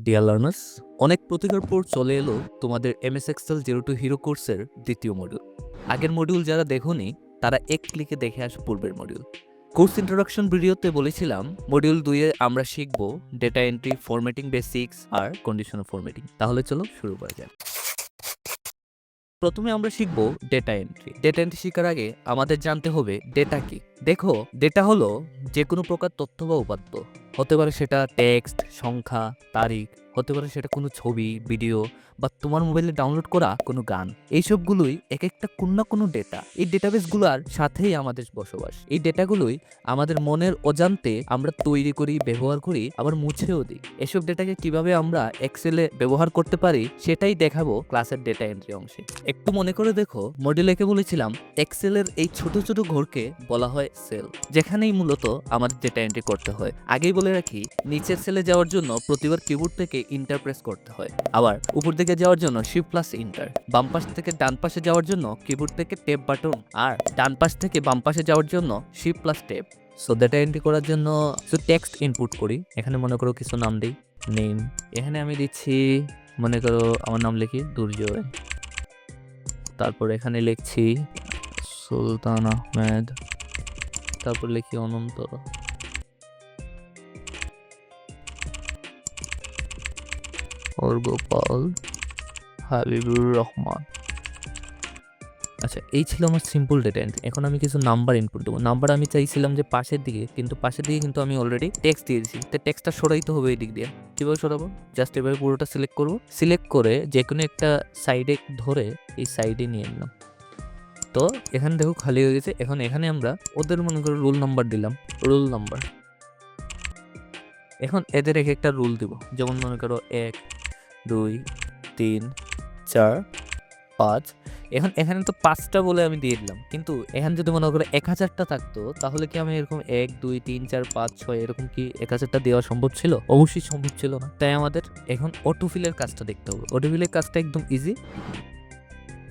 Dear learners, অনেক প্রতিকার পর চলে এলো তোমাদের MS Excel zero to hero কোর্সের দ্বিতীয় মডিউল। আগের মডিউল যারা দেখোনি তারা এক ক্লিকে দেখে আসো পূর্বের মডিউল। কোর্স ইন্ট্রোডাকশন ভিডিওতে বলেছিলাম মডিউল 2-এ আমরা শিখব ডেটা এন্ট্রি, ফরম্যাটিং বেসিক্স আর কন্ডিশনাল ফরম্যাটিং। তাহলে চলো শুরু করা যাক। প্রথমে আমরা শিখব ডেটা এন্ট্রি। ডেটা এন্ট্রি শেখার আগে আমাদের জানতে হবে ডেটা কি। দেখো, ডেটা হলো যে কোনো প্রকার তথ্য বা উপাত্ত। হতে পারে সেটা টেক্সট, সংখ্যা, তারিখ, হতে পারে সেটা কোনো ছবি, ভিডিও বা তোমার মোবাইলে ডাউনলোড করা কোনো গান। এইসবগুলোই এক একটা কোনো না কোনো ডেটা। এই ডেটাবেসগুলোর সাথেই আমাদের বসবাস। এই ডেটাগুলোই আমাদের মনের অজান্তে আমরা তৈরি করি, ব্যবহার করি, আবার মুছেও দিই। এসব ডেটাকে কিভাবে আমরা এক্সেলে ব্যবহার করতে পারি সেটাই দেখাবো ক্লাসের ডেটা এন্ট্রি অংশে। একটু মনে করে দেখো, মডিউলে বলেছিলাম এক্সেলের এই ছোট ছোট ঘরকে বলা হয় সেল, যেখানেই মূলত আমাদের ডেটা এন্ট্রি করতে হয়। আগেই বলে রাখি, নিচের সেলে যাওয়ার জন্য প্রতিবার কিবোর্ড থেকে ইন্টার প্রেস করতে হয়, আবার উপর দিকে যাওয়ার জন্য শিফট প্লাস ইন্টার, বাম পাশ থেকে ডান পাশে যাওয়ার জন্য কিবোর্ড থেকে ট্যাব বাটন, আর ডান পাশ থেকে বাম পাশে যাওয়ার জন্য shift plus tab. So data entry করার জন্য টেক্সট ইনপুট করি। এখানে মনে করো কিছু নাম দিই, নেম। এখানে আমি দিচ্ছি, মনে করো আমার নাম লিখি দুর্জয়। তারপর এখানে লিখছি সুলতান আহমেদ, তারপর লিখি অনন্ত, গোপাল, হাবিবুর রহমান। আচ্ছা, এই ছিল আমার সিম্পল ডেটা এন্ট্রি। এখন আমি কিছু নাম্বার ইনপুট দেবো। নাম্বার আমি চাইছিলাম যে পাশের দিকে, কিন্তু পাশের দিকে কিন্তু আমি অলরেডি টেক্সট দিয়ে দিয়েছি, তো টেক্সটটা সরাইতে হবে এই দিক দিয়ে। কীভাবে সরাবো? জাস্ট এভাবে পুরোটা সিলেক্ট করবো। সিলেক্ট করে যে কোনো একটা সাইডে ধরে এই সাইডে নিয়ে নিলাম। তো এখানে দেখো খালি হয়ে গেছে। এখন এখানে আমরা ওদের মনে করো রোল নাম্বার দিলাম, রোল নাম্বার। এখন এদের এক একটা রুল দিব, যেমন মনে করো 1, 2, 3, 4, 5। এখন এখানে তো 5টা বলে আমি দিয়ে দিলাম, কিন্তু এখানে যদি মনে করো 1000টা থাকতো, তাহলে কি আমি এরকম 1, 2, 3, 4, 5, 6 এরকম কি 1000টা দেওয়া সম্ভব ছিল? অবশ্যই সম্ভব ছিল না। তাই আমাদের এখন অটোফিলের কাজটা দেখতে হবে। অটোফিলের কাজটা একদম ইজি।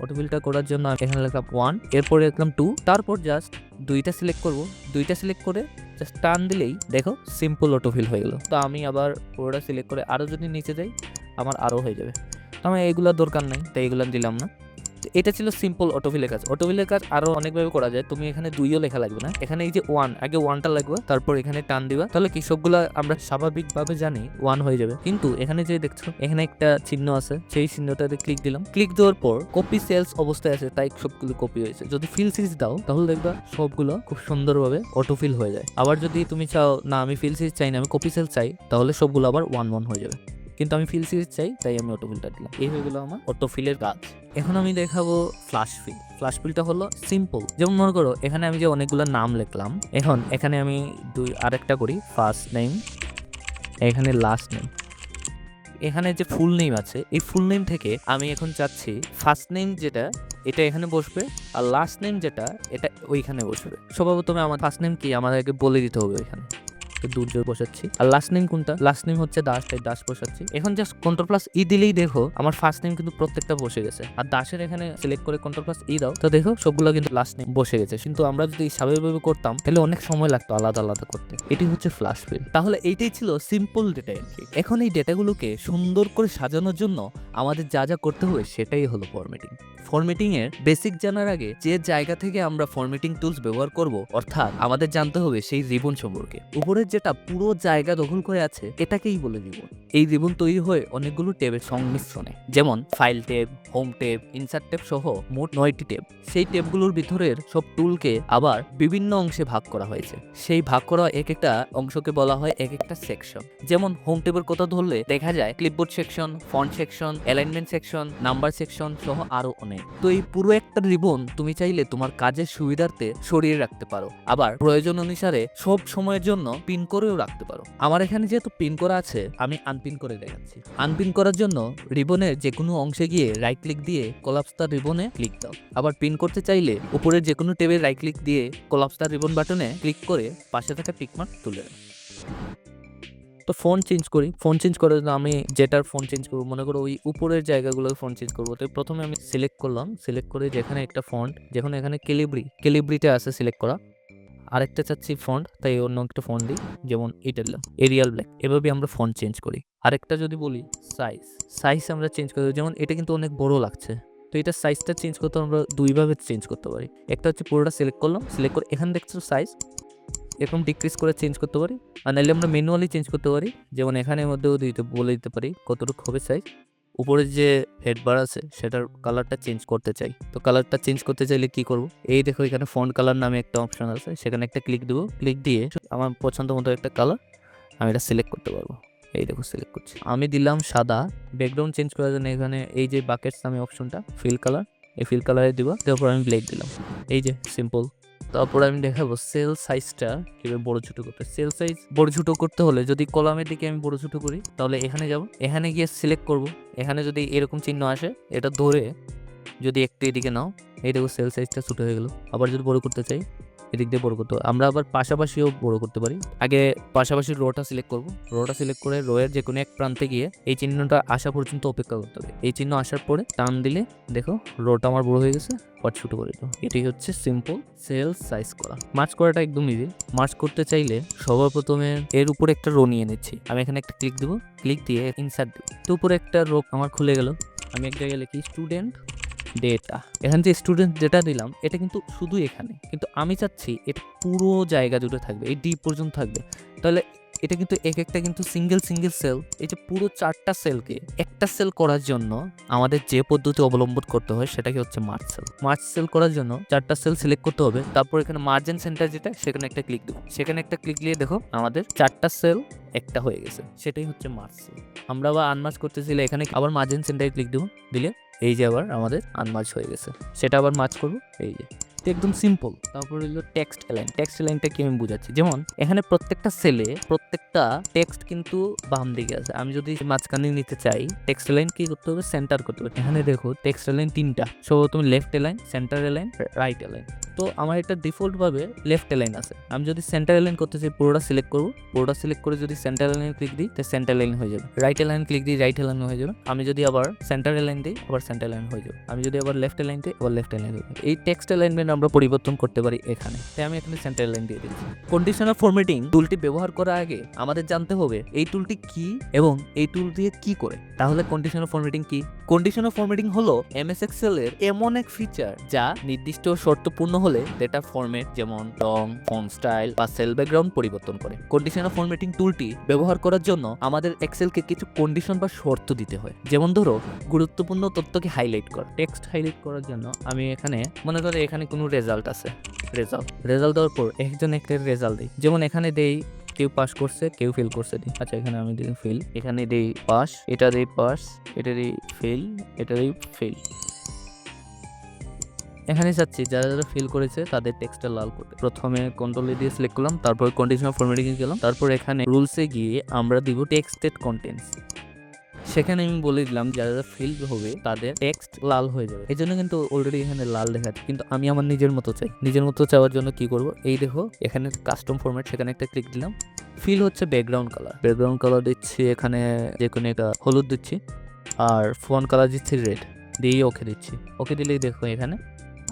অটোফিলটা করার জন্য এখানে লিখলাম 1, এরপরে লিখলাম 2, তারপর জাস্ট 2টা সিলেক্ট করব। 2টা সিলেক্ট করে জাস্ট টান দিলেই দেখো সিম্পল অটোফিল হয়ে গেল। তো আমি আবার পুরোটা সিলেক্ট করে আরও যদি নিচে যাই, আমার আরও হয়ে যাবে। তো আমার এইগুলোর দরকার নেই, তাই এগুলো দিলাম না। এটা ছিল সিম্পল অটোফিলের কাজ। অটোফিলের কাজ আরো অনেকভাবে করা যায়। তুমি এখানে 2ও লেখা লাগবে না, এখানে এই যে 1, আগে 1টা লাগবে, তারপর এখানে টান দিবা, তাহলে কি সবগুলা আমরা স্বাভাবিকভাবে জানি 1 হয়ে যাবে। কিন্তু এখানে যে দেখছো এখানে একটা চিহ্ন আছে, সেই চিহ্নটাতে ক্লিক দিলাম। ক্লিক দেওয়ার পর কপি সেলস অবস্থায় আছে, তাই সবগুলো কপি হয়েছে। যদি ফিল সিরিজ দাও তাহলে দেখবা সবগুলো খুব সুন্দরভাবে অটোফিল হয়ে যায়। আবার যদি তুমি চাও না আমি ফিল সিরিজ চাই না, আমি কপি সেলস চাই, তাহলে সবগুলো আবার 1 হয়ে যাবে। কিন্তু আমি ফিল সিরিজ চাই, তাই আমি অটোফিলটা দিলাম। এই হয়ে গেল আমার অটোফিলের কাজ। এখন আমি দেখাবো ফ্ল্যাশ ফিল। ফ্ল্যাশ ফিলটা হলো সিম্পল। যেমন মনে করো এখানে আমি যে অনেকগুলো নাম লিখলাম, এখন এখানে আমি আরেকটা করি, ফার্স্ট নেম, এখানে লাস্ট নেম। এখানে যে ফুল নেম আছে, এই ফুল নেম থেকে আমি এখন চাচ্ছি ফার্স্ট নেম যেটা এটা এখানে বসবে, আর লাস্ট নেম যেটা এটা ওইখানে বসবে। স্বভাবতই আমার ফার্স্ট নেম কি আমাদেরকে বলে দিতে হবে ওইখানে। দুর্যোগ বসাচ্ছি, আর লাস্ট নেম কোনটা? লাস্ট নেম হচ্ছে দাস, তাই দাস বসাচ্ছি। এখন জাস্ট কন্ট্রোল+ই দিলেই দেখো আমার ফার্স্ট নেম কিন্তু প্রত্যেকটা বসে গেছে। আর দাসের এখানে সিলেক্ট করে কন্ট্রোল+ই দাও, তো দেখো সবগুলো কিন্তু লাস্ট নেম বসে গেছে। কিন্তু আমরা যদি স্বাভাবিকভাবে করতাম তাহলে অনেক সময় লাগতো আলাদা আলাদা করতে। এটি হচ্ছে ফ্ল্যাশ ফিল। তাহলে এইটাই ছিল সিম্পল ডেটা এন্ট্রি। এখন এই ডেটাগুলোকে সুন্দর করে সাজানোর জন্য আমাদের যা যা করতে হবে সেটাই হলো ফরম্যাটিং। ফরম্যাটিং এর বেসিক জানার আগে যে জায়গা থেকে আমরা ফরম্যাটিং টুলস ব্যবহার করব, অর্থাৎ আমাদের জানতে হবে সেই রিবন সম্পর্কে। উপরের যেটা পুরো জায়গা দখল করে আছে এটাকেই বলে রিবন। এই রিবন তৈরি হয় অনেকগুলো ট্যাবের সংমিশ্রণে, যেমন file tab, home tab, insert tab সহ মোট 9টি ট্যাব। সেই ট্যাবগুলোর ভিতরের সব টুলকে আবার বিভিন্ন অংশে ভাগ করা হয়েছে। সেই ভাগ করা এক একটা অংশকে বলা হয় এক একটা সেকশন। যেমন হোম ট্যাবের কথা ধরলে দেখা যায় clipboard section, font section, alignment section, number section সহ আরো অনেক। তো এই পুরো একটা রিবন তুমি চাইলে তোমার কাজের সুবিধার্থে সরিয়ে রাখতে পারো, আবার প্রয়োজন অনুসারে সব সময়ের জন্য পিন করেও রাখতে পারো। আমার এখানে যেহেতু পিন করা আছে, আমি আনপিন করে দেখাচ্ছি। আনপিন করার জন্য রিবনের যে কোনো অংশে গিয়ে রাইট ক্লিক দিয়ে কোলাপস দ্য রিবনে ক্লিক দাও। আবার পিন করতে চাইলে উপরের যে কোনো ট্যাবে রাইট ক্লিক দিয়ে কোলাপস দ্য রিবন বাটনে ক্লিক করে পাশে থাকা টিকমার্ক তুলে দাও। তো ফোন চেঞ্জ করি। ফোন চেঞ্জ করার জন্য আমি যেটার ফোন চেঞ্জ করবো, মনে করো ওই উপরের জায়গাগুলোর ফোন চেঞ্জ করবো। তো প্রথমে আমি সিলেক্ট করলাম, সিলেক্ট করে যেখানে একটা ফন্ট, যেখানে এখানে ক্যালিব্রিটা আছে সিলেক্ট করা, আরেকটা চাচ্ছি ফন্ট, তাই অন্য একটা ফন্ট দিই, যেমন এটা দিলাম এরিয়াল ব্ল্যাক। এভাবে আমরা ফন্ট চেঞ্জ করি। আরেকটা যদি বলি সাইজ আমরা চেঞ্জ করি, যেমন এটা কিন্তু অনেক বড় লাগছে, তো এটা সাইজটা চেঞ্জ করতে আমরা দুইভাবে চেঞ্জ করতে পারি। একটা হচ্ছে পুরোটা সিলেক্ট করলাম, সিলেক্ট করে এখানে দেখছো সাইজ এরকম ডিক্রিজ করে চেঞ্জ করতে পারি, আর নাহলে আমরা ম্যানুয়ালি চেঞ্জ করতে পারি। যেমন এখানের মধ্যেও বলে দিতে পারি কতটুকু হবে সাইজ। উপরে যে হেডবার আছে সেটার কালারটা চেঞ্জ করতে চাই, তো কালারটা চেঞ্জ করতে চাইলে কি করব, এই দেখো এখানে ফন্ট কালার নামে একটা অপশন আছে, সেখানে একটা ক্লিক দেবো। ক্লিক দিয়ে আমার পছন্দ মতো একটা কালার আমি এটা সিলেক্ট করতে পারবো। এই দেখো সিলেক্ট করছি, আমি দিলাম সাদা। ব্যাকগ্রাউন্ড চেঞ্জ করার জন্য এখানে এই যে বাকেটস নামে অপশনটা, ফিল কালার, এই ফিল কালারে দিব, তারপর আমি ব্ল্যাক দিলাম। এই যে সিম্পল। তারপর আমি দেখাবো সেল সাইজটা কিভাবে বড় ছোট করতে। সেল সাইজ বড় ছোট করতে হলে যদি কলামের দিকে আমি বড় ছোট করি, তাহলে এখানে যাব, এখানে গিয়ে সিলেক্ট করব। এখানে যদি এরকম চিহ্ন আসে, এটা ধরে যদি একটু এদিকে নাও, এই দেখো সেল সাইজটা ছোট হয়ে গেল। আবার যদি বড় করতে চাই, এদিক দিয়ে বড় করতে হবে। আমরা আবার পাশাপাশিও বড় করতে পারি। আগে পাশাপাশি রোটা সিলেক্ট করব, রোটা সিলেক্ট করে রোয়ের যে কোনো এক প্রান্তে গিয়ে এই চিহ্নটা আসা পর্যন্ত অপেক্ষা করতে হবে। এই চিহ্ন আসার পরে টান দিলে দেখো রোটা আমার বড় হয়ে গেছে, পট ছোট করে দাও। এটাই হচ্ছে সিম্পল সেল সাইজ করা। মার্চ করাটা একদম ইজি। মার্চ করতে চাইলে সবার প্রথমে এর উপরে একটা রো নিয়ে নিচ্ছি, আমি এখানে একটা ক্লিক দেবো, ক্লিক দিয়ে ইনসার্ট দেবো, তো উপরে একটা রো আমার খুলে গেল। আমি এক জায়গায় লিখি স্টুডেন্ট ডেটা। এখানে যে স্টুডেন্ট ডেটা দিলাম এটা কিন্তু শুধু এখানে, কিন্তু আমি চাচ্ছি এটা পুরো জায়গা জুড়ে থাকবে, এই ডি পর্যন্ত থাকবে। তাহলে এটা কিন্তু এক একটা কিন্তু সিঙ্গেল সেল, এই যে পুরো 4টা সেলকে একটা সেল করার জন্য আমাদের যে পদ্ধতি অবলম্বন করতে হয় সেটাকে হচ্ছে মার্জ সেল করার জন্য 4টা সেল সিলেক্ট করতে হবে। তারপর এখানে মার্জিন সেন্টার যেটা, সেখানে একটা ক্লিক দেবো, সেখানে একটা ক্লিক দিয়ে দেখো আমাদের 4টা সেল একটা হয়ে গেছে, সেটাই হচ্ছে মার্জ সেল। আমরা আবার আনমার্জ করতে চাইলে এখানে আবার মার্জিন সেন্টারে ক্লিক দেবো, দিলে এই যে আবার আমাদের আনমার্জ হয়ে গেছে, সেটা আবার মার্জ করবো। এই যে একদম সিম্পল। তারপর হলো টেক্সট লাইন। টেক্সট লাইনটা কি আমি বুঝাচ্ছি, যেমন এখানে প্রত্যেকটা সেলে প্রত্যেকটা টেক্সট কিন্তু বাম দিকে আছে, আমি যদি মাঝখানে নিতে চাই টেক্সট লাইন কি করতে হবে, সেন্টার করতে হবে। এখানে দেখো টেক্সট লাইন 3টা, সো তুমি left line, centre line, right line. তো আমার এটা ডিফল্ট ভাবে লেফট লাইন আছে। আমি যদি সেন্টার লাইন করতে চাই পুরোটা সিলেক্ট করবো, পুরোটা সিলেক্ট করে যদি সেন্টার লাইন ক্লিক দিই তো সেন্টার লাইন হয়ে যাবে, রাইট লাইন ক্লিক দিই রাইট লাইন হয়ে যাবে। আমি যদি আবার সেন্টার লাইন দিই আবার সেন্টার লাইন হয়ে যাবে, আমি যদি আবার লেফট লাইন দিই আবার লেফট লাইন হয়ে যাবে। এই টেক্সট অ্যালাইনমেন্ট আমরা পরিবর্তন করতে পারি এখানে, তাই আমি এখানে সেন্টার লাইন দিয়ে দিচ্ছি। কন্ডিশনাল ফরম্যাটিং টুলটি ব্যবহার করার আগে আমাদের জানতে হবে এই টুলটি কি এবং এই টুল দিয়ে কি করে। তাহলে কন্ডিশনাল ফরম্যাটিং কি? কন্ডিশনাল ফরম্যাটিং হলো এমএস এক্সেল এর এমন এক ফিচার যা নির্দিষ্ট শর্ত পূর্ণ হলে ডেটা ফরম্যাট যেমন রং, ফন্ট স্টাইল বা সেল ব্যাকগ্রাউন্ড পরিবর্তন করে। কন্ডিশনাল ফরম্যাটিং টুলটি ব্যবহার করার জন্য আমাদের এক্সেলকে কিছু কন্ডিশন বা শর্ত দিতে হয়। যেমন ধরো গুরুত্বপূর্ণ তথ্যকে হাইলাইট কর। টেক্সট হাইলাইট করার জন্য আমি এখানে মনে করি এখানে কোনো রেজাল্ট আছে, রেজাল্ট দেওয়ার পর একজন একটা রেজাল্ট দিই, যেমন এখানে দেই কেউ পাস করছে কেউ ফেল করছে দিই। আচ্ছা এখানে আমি দিই ফেল, এখানে দিই পাস, এটা দিই পাস, এটা দিই ফেল, এটা দিই ফেল। এখানে চাচ্ছি যারা যারা ফিল করেছে তাদের টেক্সটটা লাল করতে। প্রথমে কন্ট্রোল দিয়ে সিলেক্ট করলাম, তারপর কন্ডিশনাল ফরম্যাটিং গেলাম, তারপর এখানে রুলসে গিয়ে আমরা দিব টেক্সটেড কন্টেন্টস। সেখানে আমি বলে দিলাম যারা যারা ফিল হবে তাদের টেক্সট লাল হয়ে যাবে। এই জন্য কিন্তু অলরেডি এখানে লাল দেখাচ্ছে, কিন্তু আমি আমার নিজের মতো চাই। নিজের মতো চাওয়ার জন্য কি করব, এই দেখো এখানে কাস্টম ফরম্যাট, সেখানে একটা ক্লিক দিলাম। ফিল হচ্ছে ব্যাকগ্রাউন্ড কালার দিচ্ছি, এখানে যে কোনো একটা হলুদ দিচ্ছি, আর ফন্ট কালার দিচ্ছি রেড, দিয়ে ওকে দিচ্ছি। ওকে দিলেই দেখো এখানে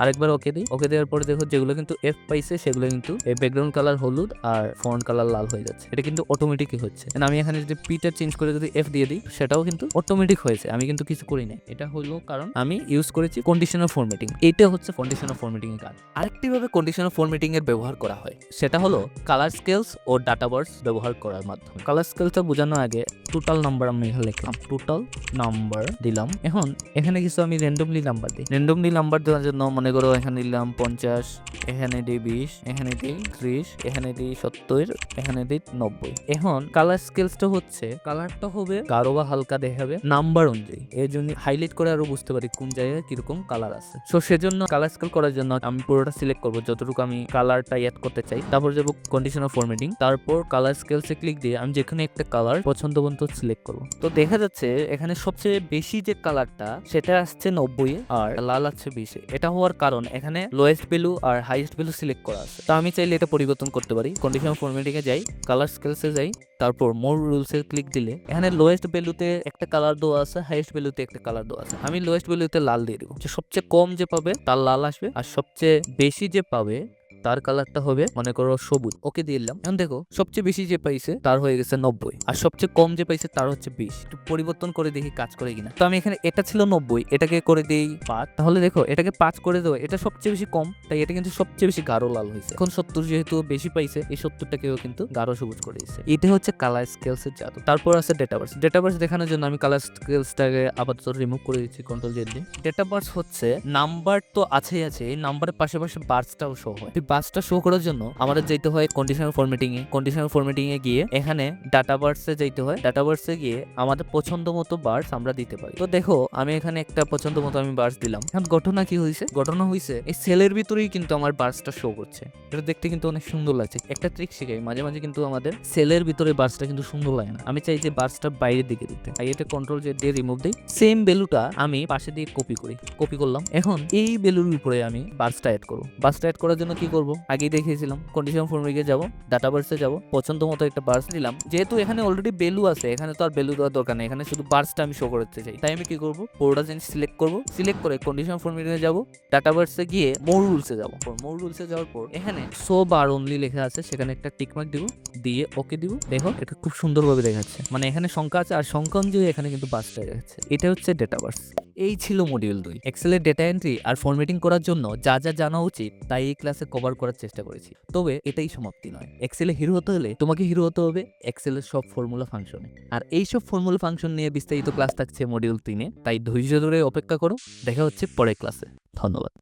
আরেকবার ওকে দিই, ওকে দেওয়ার পরে দেখো যেগুলো কিন্তু এফ পাইছে সেগুলো কিন্তু এই ব্যাকগ্রাউন্ড কালার হলুদ আর ফন্ট কালার লাল হয়ে যাচ্ছে। এটা কিন্তু অটোমেটিকই হচ্ছে। আমি এখানে যদি পিটা চেঞ্জ করে যদি এফ দিয়ে দিই সেটাও কিন্তু অটোমেটিক হয়েছে, আমি কিন্তু কিছু করি নাই। এটা হলো কারণ আমি ইউজ করেছি কন্ডিশনাল ফরম্যাটিং। এটা হচ্ছে কন্ডিশনাল ফরম্যাটিং এর কাজ। আরেকটি ভাবে কন্ডিশনাল ফরম্যাটিং এর ব্যবহার করা হয়, সেটা হলো কালার স্কেলস ও ডাটা বার্স ব্যবহার করার মাধ্যমে। কালার স্কেলটা বোঝানোর আগে টোটাল নাম্বার আমি এখানে লিখলাম, টোটাল নাম্বার দিলাম। এখন এখানে কিছু আমি র্যান্ডমলি নাম্বার দিই। র্যান্ডমলি নাম্বার দেওয়ার জন্য মনে করো এখানে দিলাম 50, এখানে দিই 20, এখানে দিই 30, এখানে দিই 70, এখানে দিই 90। এখন কালার স্কেলসটা হচ্ছে কালারটা হবে গাঢ় বা হালকা দেখাবে নাম্বার অনুযায়ী, এর জন্য হাইলাইট করে আরো বুঝতে পারি কোন জায়গায় কিরকম কালার আছে। সো সেজন্য কালার স্কেল করার জন্য আমি পুরোটা সিলেক্ট করবো যতটুকু আমি কালারটা অ্যাড করতে চাই, তারপর যাবো কন্ডিশনাল ফরম্যাটিং, তারপর কালার স্কেলসে ক্লিক দিয়ে আমি যেখানে একটা কালার পছন্দ মতো সিলেক্ট করবো। তো দেখা যাচ্ছে এখানে সবচেয়ে বেশি যে কালারটা সেটা আসছে 90 আর লাল আছে 20। এটা হওয়ার কারণ এখানে লোয়েস্ট ভ্যালু আর হাইয়েস্ট ভ্যালু সিলেক্ট করা আছে। তো আমি চাইলে এটা পরিবর্তন করতে পারি। কন্ডিশনাল ফরম্যাটিং এ যাই, কালার স্কেলসে যাই, তারপর মোর রুলসে ক্লিক দিলে এখানে লোয়েস্ট ভ্যালুতে একটা কালার দেওয়া আছে, হাইয়েস্ট ভ্যালুতে একটা কালার দেওয়া আছে। আমি লোয়েস্ট ভ্যালুতে লাল দিয়ে দেবো, যে সবচেয়ে কম যে পাবে তার লাল আসবে, আর সবচেয়ে বেশি যে পাবে তার কালারটা হবে মনে করো সবুজ, ওকে দিয়ে দিলাম। এখন দেখো সবচেয়ে বেশি যে পাইছে তার হয়ে গেছে 90, আর সবচেয়ে কম যে পাইছে তার হচ্ছে 20। একটু পরিবর্তন করে দেখি কাজ করে কিনা। তো আমি এখানে এটা ছিল 90, এটাকে করে দেই 5, তাহলে দেখো এটাকে 5 করে দেবো, এটা সবচেয়ে বেশি কম, তাই এটা কিন্তু সবচেয়ে বেশি গাঢ় লাল হয়েছে। এখন 70 যেহেতু বেশি পাইছে, এই 70টাকেও কিন্তু গাঢ় সবুজ করে দিচ্ছে। এটা হচ্ছে কালার স্কেলস এর জাদু। তারপর আছে ডেটাবার্স। ডেটাবার্স দেখানোর জন্য আমি কালার স্কেলসটাকে আপাতত রিমুভ করে দিচ্ছি কন্ট্রোল জেড দিয়ে। ডেটাবার্স হচ্ছে নাম্বার তো আছেই আছে, এই নাম্বারের পাশাপাশি বার্সটাও শো হয়। এই বার্সটা শো করার জন্য আমাদের যেতে হয় কন্ডিশনাল ফরম্যাটিং এ। কন্ডিশনাল ফরম্যাটিং এ গিয়ে এখানে ডাটাবার্সে যেতে হয়। ডাটাবার্সে গিয়ে আমাদের পছন্দ মতো বার্স আমরা দিতে পারি। তো দেখো আমি এখানে একটা পছন্দ মতো আমি বার্স দিলাম। এখন ঘটনা কি হয়েছে? ঘটনা হয়েছে এই সেলের ভিতরেই কিন্তু আমার বার্সটা শো করছে। এটা দেখতে কিন্তু অনেক সুন্দর লাগছে। একটা ট্রিক শিখাই, মাঝে মাঝে কিন্তু আমাদের সেলের ভিতরে বার্সটা কিন্তু সুন্দর লাগে না। আমি চাই যে বার্সটা বাইরের দিকে দিতে, তাই এটা কন্ট্রোল জেড দিয়ে রিমুভ দিই। সেম ভ্যালুটা আমি পাশে দিয়ে কপি করলাম। এখন এই ভ্যালুর উপরে আমি বার্সটা অ্যাড করব। বার্সটা অ্যাড করার জন্য কি করব? আগেই দেখিয়েছিলাম, কন্ডিশন ফরম্যাটিং এ যাব, ডাটাবার্সে যাব, পছন্দ মতো একটা বার্স দিলাম। যেহেতু এখানে অলরেডি ভ্যালু আছে, এখানে তো আর ভ্যালু দেওয়ার দরকার নেই, এখানে শুধু বার্সটা আমি শো করতে চাই। তাই আমি কি করব? পুরোটা জিনিস সিলেক্ট করব, সিলেক্ট করে কন্ডিশন ফরম্যাটিং এ যাব, ডাটাবার্সে গিয়ে মোর রুলসে যাব। মোর রুলসে যাওয়ার পর এখানে শো বার অনলি লেখা আছে, সেখানে একটা টিক মার্ক দিব, দিয়ে ওকে দিব। দেখো এটা খুব সুন্দরভাবে দেখাচ্ছে, মানে এখানে সংখ্যা আছে আর সংখ্যা অনুযায়ী এখানে কিন্তু বার্সটা দেখাচ্ছে। এটা হচ্ছে ডেটাবার্স। এই ছিল মডিউল 2। এক্সেলের ডেটা এন্ট্রি আর ফরম্যাটিং করার জন্য যা যা জানা উচিত তাই এই ক্লাসে কভার করার চেষ্টা করেছি। তবে এটাই সমাপ্তি নয়। এক্সেলে হিরো হতে হলে তোমাকে হিরো হতে হবে এক্সেলের সব ফর্মুলা ফাংশনে। আর এই সব ফর্মুলা ফাংশন নিয়ে বিস্তারিত ক্লাস থাকছে মডিউল 3-এ, তাই ধৈর্য ধরে অপেক্ষা করো। দেখা হচ্ছে পরের ক্লাসে। ধন্যবাদ।